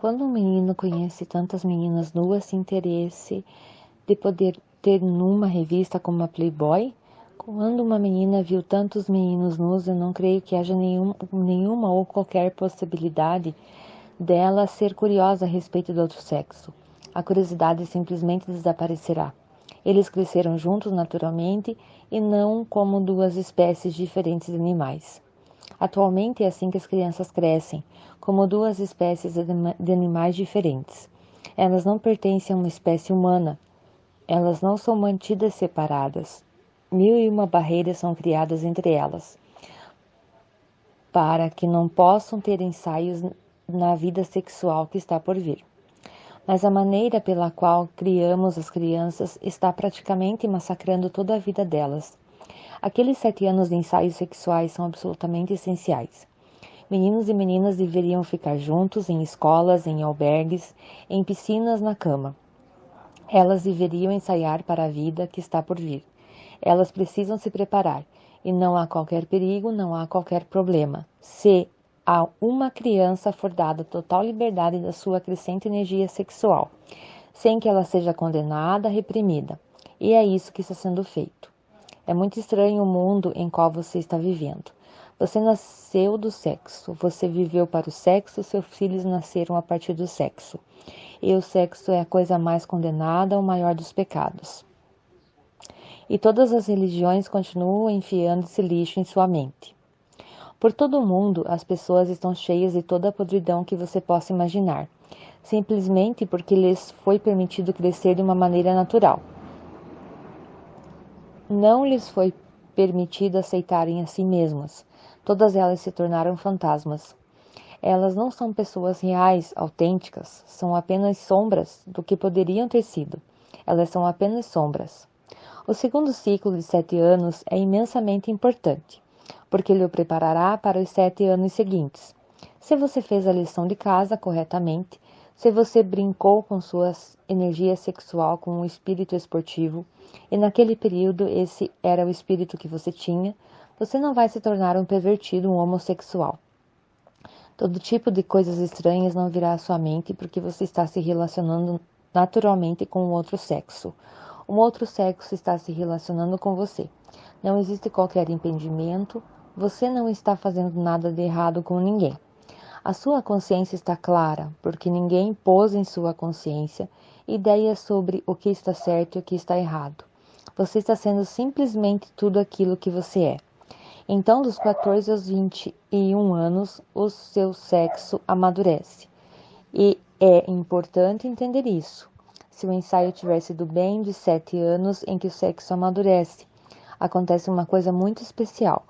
Quando um menino conhece tantas meninas nuas sem interesse de poder ter numa revista como a Playboy, quando uma menina viu tantos meninos nus, eu não creio que haja nenhuma ou qualquer possibilidade dela ser curiosa a respeito do outro sexo. A curiosidade simplesmente desaparecerá. Eles cresceram juntos naturalmente e não como duas espécies diferentes de animais. Atualmente é assim que as crianças crescem, como duas espécies de animais diferentes. Elas não pertencem a uma espécie humana. Elas não são mantidas separadas. 1001 barreiras são criadas entre elas, para que não possam ter ensaios na vida sexual que está por vir. Mas a maneira pela qual criamos as crianças está praticamente massacrando toda a vida delas. Aqueles 7 anos de ensaios sexuais são absolutamente essenciais. Meninos e meninas deveriam ficar juntos em escolas, em albergues, em piscinas, na cama. Elas deveriam ensaiar para a vida que está por vir. Elas precisam se preparar, e não há qualquer perigo, não há qualquer problema. Se a uma criança for dada total liberdade da sua crescente energia sexual, sem que ela seja condenada, reprimida. E é isso que está sendo feito. É muito estranho o mundo em qual você está vivendo. Você nasceu do sexo, você viveu para o sexo, seus filhos nasceram a partir do sexo. E o sexo é a coisa mais condenada, o maior dos pecados. E todas as religiões continuam enfiando esse lixo em sua mente. Por todo o mundo, as pessoas estão cheias de toda a podridão que você possa imaginar, simplesmente porque lhes foi permitido crescer de uma maneira natural. Não lhes foi permitido aceitarem a si mesmas. Todas elas se tornaram fantasmas. Elas não são pessoas reais, autênticas, são apenas sombras do que poderiam ter sido. Elas são apenas sombras. O segundo ciclo de 7 anos é imensamente importante, porque ele o preparará para os 7 anos seguintes. Se você fez a lição de casa corretamente, se você brincou com sua energia sexual com um espírito esportivo, e naquele período esse era o espírito que você tinha, você não vai se tornar um pervertido, um homossexual. Todo tipo de coisas estranhas não virá à sua mente porque você está se relacionando naturalmente com o outro sexo. Um outro sexo está se relacionando com você. Não existe qualquer impedimento, você não está fazendo nada de errado com ninguém. A sua consciência está clara, porque ninguém pôs em sua consciência ideias sobre o que está certo e o que está errado. Você está sendo simplesmente tudo aquilo que você é. Então, dos 14 aos 21 anos, o seu sexo amadurece. E é importante entender isso. Se o ensaio tiver sido bem de 7 anos em que o sexo amadurece, acontece uma coisa muito especial,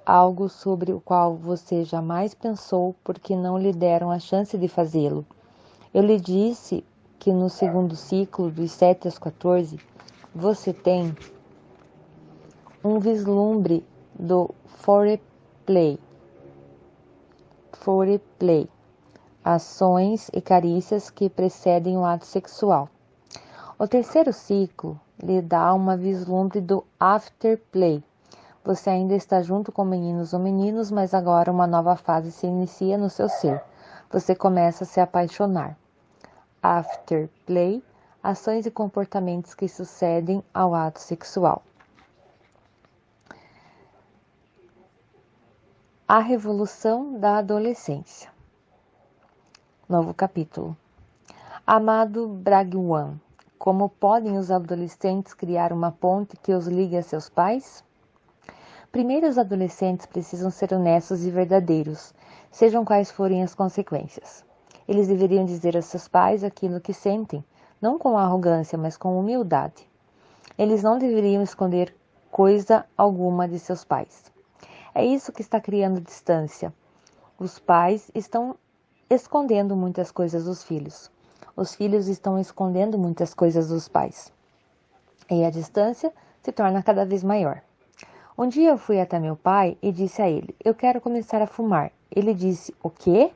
algo sobre o qual você jamais pensou porque não lhe deram a chance de fazê-lo. Eu lhe disse que no segundo ciclo, dos 7 aos 14, você tem um vislumbre do foreplay, ações e carícias que precedem o ato sexual. O terceiro ciclo lhe dá uma vislumbre do afterplay. Você ainda está junto com meninos ou meninos, mas agora uma nova fase se inicia no seu ser. Você começa a se apaixonar. Afterplay, ações e comportamentos que sucedem ao ato sexual. A revolução da adolescência. Novo capítulo. Amado Bhagwan, como podem os adolescentes criar uma ponte que os ligue a seus pais? Primeiro, os adolescentes precisam ser honestos e verdadeiros, sejam quais forem as consequências. Eles deveriam dizer a seus pais aquilo que sentem, não com arrogância, mas com humildade. Eles não deveriam esconder coisa alguma de seus pais. É isso que está criando distância. Os pais estão escondendo muitas coisas dos filhos. Os filhos estão escondendo muitas coisas dos pais. E a distância se torna cada vez maior. Um dia eu fui até meu pai e disse a ele: eu quero começar a fumar. Ele disse: o quê?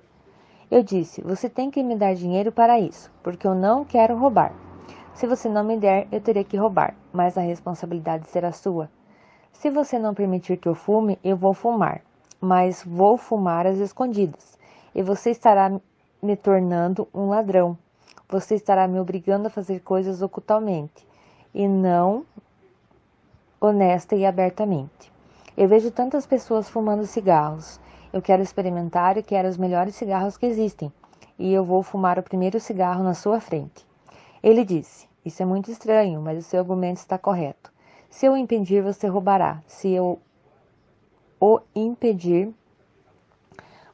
Eu disse: você tem que me dar dinheiro para isso, porque eu não quero roubar. Se você não me der, eu terei que roubar, mas a responsabilidade será sua. Se você não permitir que eu fume, eu vou fumar, mas vou fumar às escondidas, e você estará me tornando um ladrão. Você estará me obrigando a fazer coisas ocultamente, e não honesta e abertamente. Eu vejo tantas pessoas fumando cigarros. Eu quero experimentar e quero os melhores cigarros que existem, e eu vou fumar o primeiro cigarro na sua frente. Ele disse, isso é muito estranho, mas o seu argumento está correto. Se eu o impedir, você roubará. Se eu o impedir,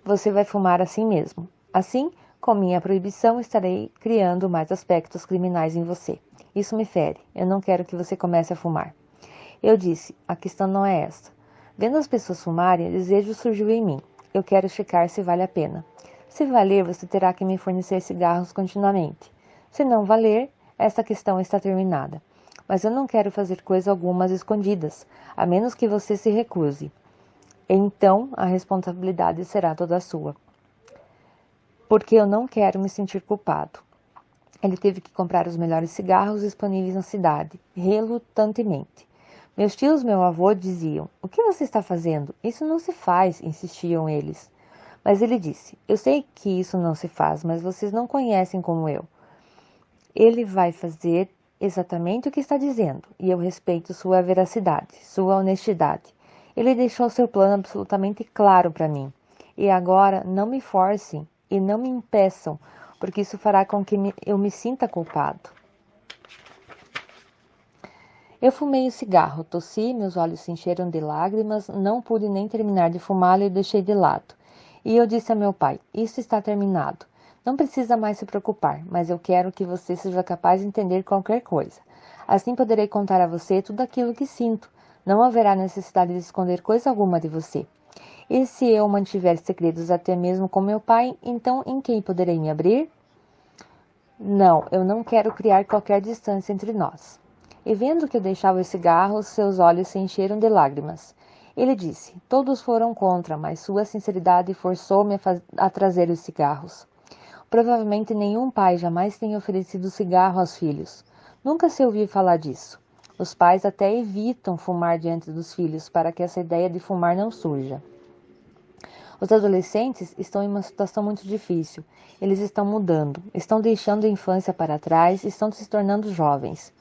você vai fumar assim mesmo. Assim, com minha proibição, estarei criando mais aspectos criminais em você. Isso me fere. Eu não quero que você comece a fumar. Eu disse, a questão não é essa. Vendo as pessoas fumarem, o desejo surgiu em mim. Eu quero checar se vale a pena. Se valer, você terá que me fornecer cigarros continuamente. Se não valer, essa questão está terminada. Mas eu não quero fazer coisa alguma às escondidas, a menos que você se recuse. Então, a responsabilidade será toda sua. Porque eu não quero me sentir culpado. Ele teve que comprar os melhores cigarros disponíveis na cidade, relutantemente. Meus tios, meu avô, diziam, o que você está fazendo? Isso não se faz, insistiam eles. Mas ele disse, eu sei que isso não se faz, mas vocês não conhecem como eu. Ele vai fazer exatamente o que está dizendo, e eu respeito sua veracidade, sua honestidade. Ele deixou seu plano absolutamente claro para mim. E agora não me forcem e não me impeçam, porque isso fará com que eu me sinta culpado. Eu fumei o cigarro, tossi, meus olhos se encheram de lágrimas, não pude nem terminar de fumá-lo e deixei de lado. E eu disse a meu pai, isso está terminado. Não precisa mais se preocupar, mas eu quero que você seja capaz de entender qualquer coisa. Assim poderei contar a você tudo aquilo que sinto. Não haverá necessidade de esconder coisa alguma de você. E se eu mantiver segredos até mesmo com meu pai, então em quem poderei me abrir? Não, eu não quero criar qualquer distância entre nós. E vendo que eu deixava os cigarros, seus olhos se encheram de lágrimas. Ele disse, todos foram contra, mas sua sinceridade forçou-me a trazer os cigarros. Provavelmente nenhum pai jamais tenha oferecido cigarro aos filhos. Nunca se ouviu falar disso. Os pais até evitam fumar diante dos filhos para que essa ideia de fumar não surja. Os adolescentes estão em uma situação muito difícil. Eles estão mudando, estão deixando a infância para trás, estão se tornando jovens.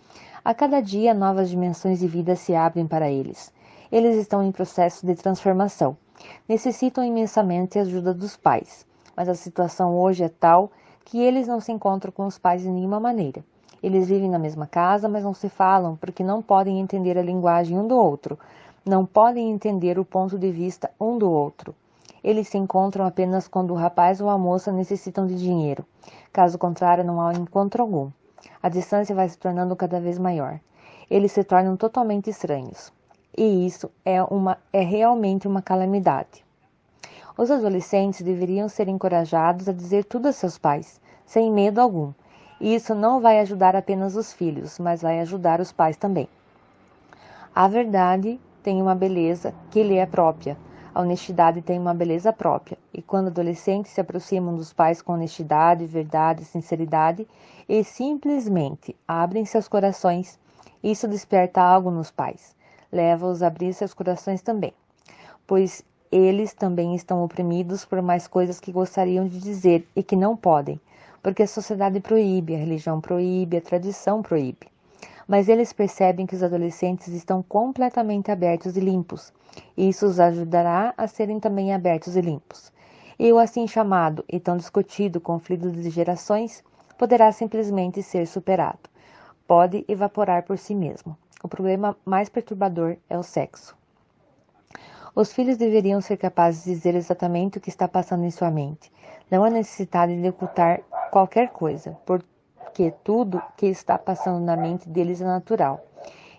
A cada dia, novas dimensões de vida se abrem para eles. Eles estão em processo de transformação. Necessitam imensamente a ajuda dos pais. Mas a situação hoje é tal que eles não se encontram com os pais de nenhuma maneira. Eles vivem na mesma casa, mas não se falam porque não podem entender a linguagem um do outro. Não podem entender o ponto de vista um do outro. Eles se encontram apenas quando o rapaz ou a moça necessitam de dinheiro. Caso contrário, não há encontro algum. A distância vai se tornando cada vez maior. Eles se tornam totalmente estranhos. E isso é realmente uma calamidade. Os adolescentes deveriam ser encorajados a dizer tudo a seus pais, sem medo algum. E isso não vai ajudar apenas os filhos, mas vai ajudar os pais também. A verdade tem uma beleza que lhe é própria. A honestidade tem uma beleza própria. E quando adolescentes se aproximam dos pais com honestidade, verdade e sinceridade, e simplesmente abrem seus corações, isso desperta algo nos pais. Leva-os a abrir seus corações também. Pois eles também estão oprimidos por mais coisas que gostariam de dizer e que não podem, porque a sociedade proíbe, a religião proíbe, a tradição proíbe. Mas eles percebem que os adolescentes estão completamente abertos e limpos, e isso os ajudará a serem também abertos e limpos. E o assim chamado e tão discutido conflito de gerações poderá simplesmente ser superado. Pode evaporar por si mesmo. O problema mais perturbador é o sexo. Os filhos deveriam ser capazes de dizer exatamente o que está passando em sua mente. Não há necessidade de ocultar qualquer coisa, porque tudo que está passando na mente deles é natural.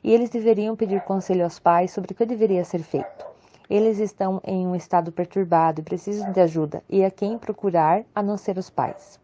E eles deveriam pedir conselho aos pais sobre o que deveria ser feito. Eles estão em um estado perturbado e precisam de ajuda, e a quem procurar a não ser os pais.